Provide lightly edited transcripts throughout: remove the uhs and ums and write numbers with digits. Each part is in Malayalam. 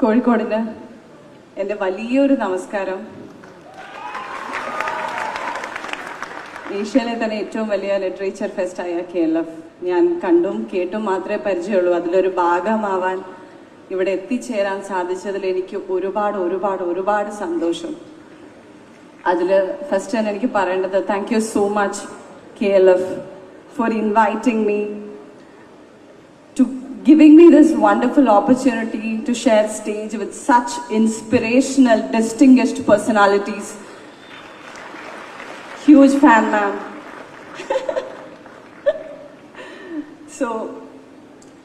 കോഴിക്കോടിന് എൻ്റെ വലിയൊരു നമസ്കാരം. ഏഷ്യയിലെ തന്നെ ഏറ്റവും വലിയ ലിറ്ററേച്ചർ ഫെസ്റ്റായ KLF ഞാൻ കണ്ടും കേട്ടും മാത്രമേ പരിചയമുള്ളൂ. അതിലൊരു ഭാഗമാവാൻ ഇവിടെ എത്തിച്ചേരാൻ സാധിച്ചതിൽ എനിക്ക് ഒരുപാട് ഒരുപാട് ഒരുപാട് സന്തോഷം. അതിൽ ഫസ്റ്റ് തന്നെ എനിക്ക് പറയേണ്ടത് thank you so much KLF for inviting me, to giving me this wonderful opportunity to share stage with such inspirational, distinguished personalities. Huge fan, ma'am. So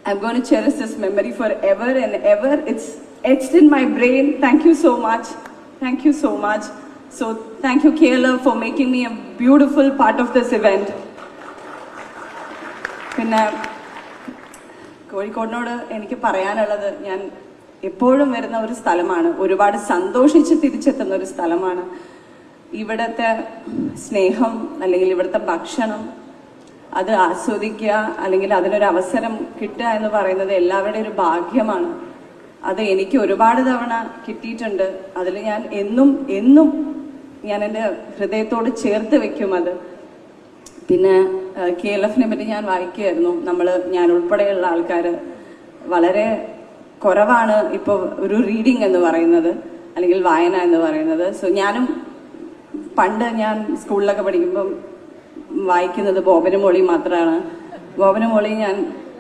I'm going to cherish this memory forever and ever. It's etched in my brain. Thank you so much. Thank you so much. So thank you KLF for making me a beautiful part of this event. പിന്നെ കോഴിക്കോടിനോട് എനിക്ക് പറയാനുള്ളത്, ഞാൻ എപ്പോഴും വരുന്ന ഒരു സ്ഥലമാണ്, ഒരുപാട് സന്തോഷിച്ച് തിരിച്ചെത്തുന്ന ഒരു സ്ഥലമാണ്. ഇവിടുത്തെ സ്നേഹം അല്ലെങ്കിൽ ഇവിടുത്തെ ഭക്ഷണം അത് ആസ്വദിക്കുക അല്ലെങ്കിൽ അതിനൊരു അവസരം കിട്ടുക എന്ന് പറയുന്നത് എല്ലാവരുടെയും ഒരു ഭാഗ്യമാണ്. അത് എനിക്ക് ഒരുപാട് തവണ കിട്ടിയിട്ടുണ്ട്. അതിൽ ഞാൻ എന്നും എന്നും ഞാൻ എൻ്റെ ഹൃദയത്തോട് ചേർത്ത് വെക്കും അത്. പിന്നെ KLFനെ പറ്റി ഞാൻ വായിക്കുകയായിരുന്നു. ഞാൻ ഉൾപ്പെടെയുള്ള ആൾക്കാർ വളരെ കുറവാണ് ഇപ്പോൾ ഒരു റീഡിങ് എന്ന് പറയുന്നത് അല്ലെങ്കിൽ വായന എന്ന് പറയുന്നത്. സോ ഞാനും പണ്ട് ഞാൻ സ്കൂളിലൊക്കെ പഠിക്കുമ്പം വായിക്കുന്നത് ബോബനും മോളി മാത്രമാണ്. ബോബനും മോളി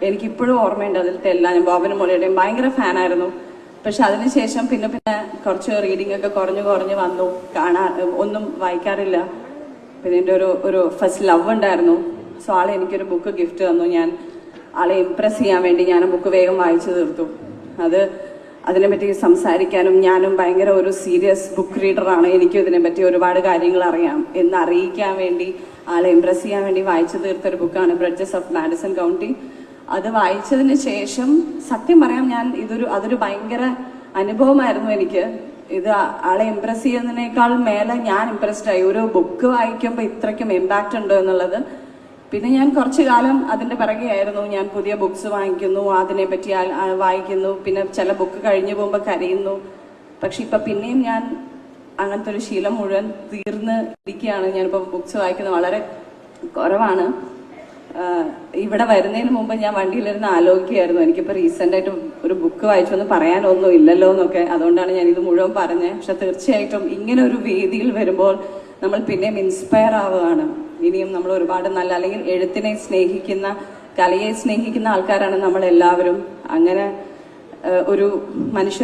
എനിക്കിപ്പോഴും ഓർമ്മയുണ്ട്. അതിലത്തെ എല്ലാം ഞാൻ ബോബനും മോളിയുടെയും ഭയങ്കര ഫാനായിരുന്നു. പക്ഷെ അതിനുശേഷം പിന്നെ കുറച്ച് റീഡിംഗ് ഒക്കെ കുറഞ്ഞു വന്നു. ഒന്നും വായിക്കാറില്ല. പിന്നെ എൻ്റെ ഒരു ഫസ്റ്റ് ലവ് ഉണ്ടായിരുന്നു. സോ ആളെ എനിക്കൊരു ബുക്ക് ഗിഫ്റ്റ് തന്നു. ഞാൻ ആളെ ഇംപ്രസ് ചെയ്യാൻ വേണ്ടി ഞാൻ ആ ബുക്ക് വേഗം വായിച്ചു തീർത്തു. അതിനെപ്പറ്റി സംസാരിക്കാനും, ഞാനും ഭയങ്കര ഒരു സീരിയസ് ബുക്ക് റീഡറാണ്, എനിക്കും ഇതിനെപ്പറ്റി ഒരുപാട് കാര്യങ്ങൾ അറിയാം എന്ന് അറിയിക്കാൻ വേണ്ടി, ആളെ ഇംപ്രസ് ചെയ്യാൻ വേണ്ടി വായിച്ചു തീർത്തൊരു ബുക്കാണ് ബ്രിഡ്ജസ് ഓഫ് മാഡിസൺ കൗണ്ടി. അത് വായിച്ചതിന് ശേഷം സത്യം പറയാം, അതൊരു ഭയങ്കര അനുഭവമായിരുന്നു എനിക്ക്. ഇത് ആളെ ഇംപ്രസ് ചെയ്യുന്നതിനേക്കാൾ മേലെ ഞാൻ ഇംപ്രസ്ഡ് ആയി. ഒരു ബുക്ക് വായിക്കുമ്പോൾ ഇത്രയ്ക്കും ഇമ്പാക്റ്റ് ഉണ്ട് എന്നുള്ളത്. പിന്നെ ഞാൻ കുറച്ചു കാലം അതിൻ്റെ പിറകെയായിരുന്നു. ഞാൻ പുതിയ ബുക്സ് വാങ്ങിക്കുന്നു, അതിനെപ്പറ്റി വായിക്കുന്നു, പിന്നെ ചില ബുക്ക് കഴിഞ്ഞു പോകുമ്പോൾ കരയുന്നു. പക്ഷെ ഇപ്പം പിന്നെയും ഞാൻ അങ്ങനത്തെ ഒരു ശീലം മുഴുവൻ തീർന്ന് ഇരിക്കുകയാണ്. ഞാനിപ്പോൾ ബുക്സ് വായിക്കുന്നത് വളരെ കുറവാണ്. ഇവിടെ വരുന്നതിന് മുമ്പ് ഞാൻ വണ്ടിയിലിരുന്ന് ആലോചിക്കുകയായിരുന്നു, എനിക്കിപ്പോൾ റീസെൻ്റായിട്ട് ഒരു ബുക്ക് വായിച്ചൊന്ന് പറയാനൊന്നും ഇല്ലല്ലോ എന്നൊക്കെ. അതുകൊണ്ടാണ് ഞാനിത് മുഴുവൻ പറഞ്ഞത്. പക്ഷെ തീർച്ചയായിട്ടും ഇങ്ങനെ ഒരു വേദിയിൽ വരുമ്പോൾ നമ്മൾ പിന്നെയും ഇൻസ്പയർ ആവുകയാണ്. ഇനിയും നമ്മൾ ഒരുപാട് നല്ല, അല്ലെങ്കിൽ എഴുത്തിനെ സ്നേഹിക്കുന്ന, കലയെ സ്നേഹിക്കുന്ന ആൾക്കാരാണ് നമ്മളെല്ലാവരും. അങ്ങനെ ഒരു മനുഷ്യർ